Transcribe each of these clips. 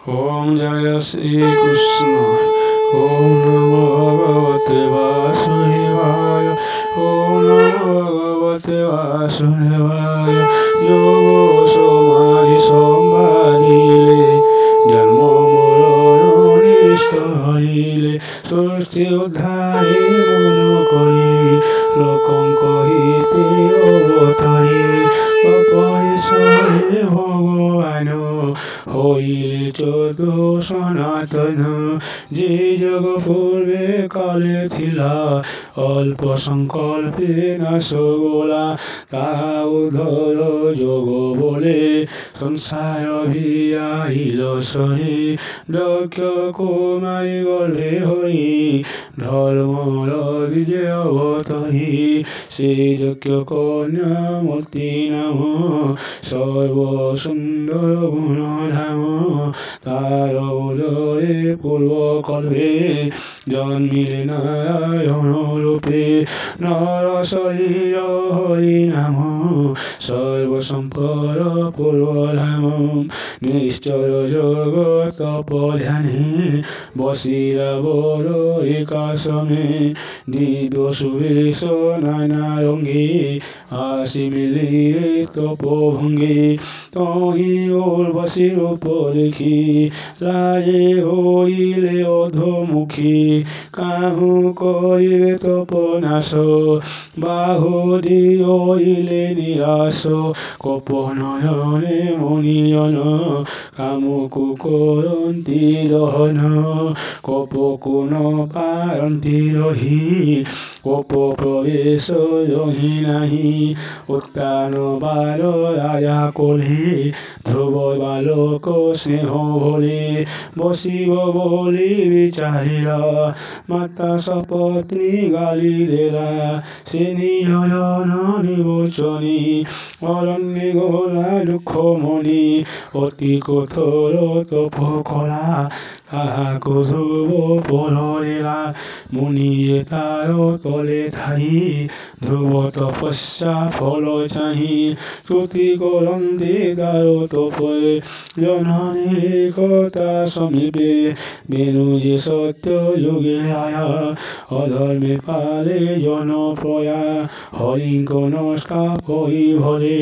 ओम जय श्री कृष्ण। ओम नमो भगवते वासुदेवाय। ओम नमो भगवते वासुदेवाय। योगो समाधि संवादिले जन्म मरण निष्ठ हरिले सृष्टि उद्धारे मन करी लोकं कहिते अवतारे तपस्वी भगवान হইলে চোদ্দ সনাতন যে যোগ পূর্বে কালে থিলা অল্প সংকল্পে নাশ গোলা তাহা উদ্ধর যোগ বলে সংসার ভিয়াইল সহি দক্ষ কুমারী গর্ভে হই ধর্মর বিজয় অবতহি সেই দক্ষ কন্যা মূর্তি নাম সর্ব সুন্দর গুণ ধাম তার উদয়ে পূর্বকল্পে জন্মিলে নারায়ণ রূপে নর শরীর হরি নাম সর্বসম্পদ পূর্বধাম নিশ্চয় যোগ তপ ধ্যানে বসিলা বড় একাশ্রমে দিব্য সুবেশ নানা রঙ্গে আসি মিলিয়ে তপভঙ্গে তহি ওর বসির উপর দেখি রায়ে হইলে অধমুখী কাহু করিবে তপনাশ বাহুদি হইলে নিরাশ কপনয়নে মনিয়ন কামকু করন্তি দহন কপকুন পারন্তি রহি কপ প্রবেশ রহি নাহি উত্তান বাল রাজা কোলে ধ্রুব বালক স্নেহ ভোলে বসিব বলি বিচারিলা মাতা সপত্নী গালি দেলা সে নিজন নিবচনী অরণ্যে গোলা দুঃখ মনি অতি কঠোর তপ কলা তাহাকু ধ্রুব পরলা মুনিয়ে তার তলে ঠাই ধ্রুব তপস্যা ফল চাহি শ্রুতি করন্তে তার তপে জননীর কথা সমীপে বেনু যে সত্য যুগে আয়া অধর্মে পালে জনপ্রয়া হরিঙ্ক নষ্টা পই ভরে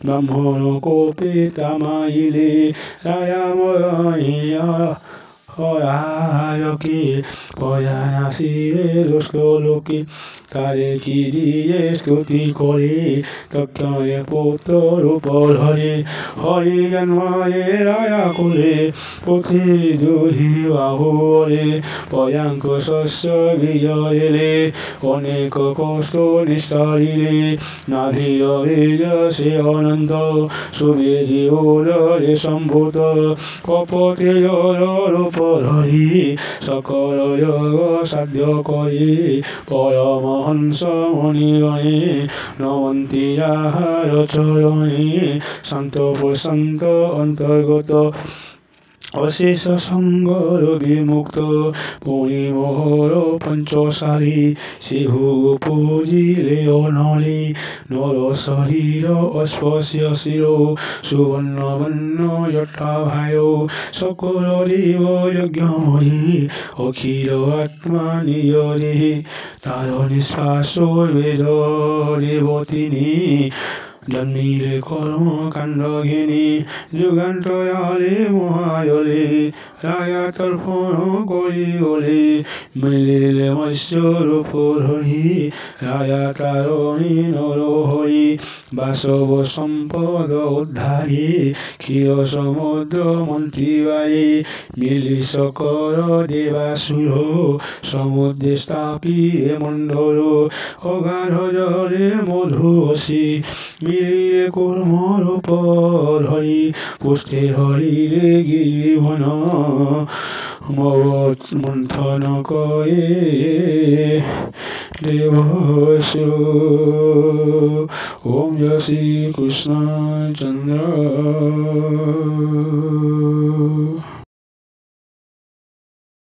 ব্রাহ্মণ কোপে তামাইলে রায়াময়া হরায়কে পয়ানাসিরে দুষ্ট লোকে তারে কি দিয়ে স্তুতি করে তক্ষণে পুত্র রূপ ধরে হরি জন্ময়ে রায়া কুলে পৃথিবী দুহি বাহুরে পয়াঙ্ক শস্য বিজয়েলে অনেক কষ্ট নিষ্ঠরিলে নাভির বীজ সে অনন্ত সুবেদী উদরে সম্ভূত কপটে রূপ ধরি সকল যোগ সাধ্য করি পরমহংস মণিগণে নমন্তি যাহার চরণে শান্ত প্রশান্ত অন্তর্গত অশেষ সঙ্গর বিমুক্ত পরিমোহর পঞ্চশালী শিহু পুজিলে অনলি নর শরীর অস্পর্শ্য শির সুবর্ণবর্ণ যথাভায় সকল জীব যজ্ঞময়ী অখিল আত্মা নিজ দেহে তার নিঃশ্বাস বেদ দেবতিনী জন্মিলে কর্ম কাণ্ড ঘেনি যুগান্তরে মহাজলে রায়া তর্পণ করি বলে মিলিলে মৎস্য রূপ ধরি রায়া তারণী নর হই বাসব সম্পদ উদ্ধারী ক্ষীর সমুদ্র মন্ত্রী বায়ী মিলি সকর দেবাসুর সমুদ্রে স্থাপিয়ে মণ্ডল অগাধ জলে মধুবসী মিলিয়ে কুর্মর উপর হরি পুষ্টে হরিরে গিরিবন মগৎ মন্থন কয়ে দেবসু। ওম জয় শ্রী কৃষ্ণ চন্দ্র।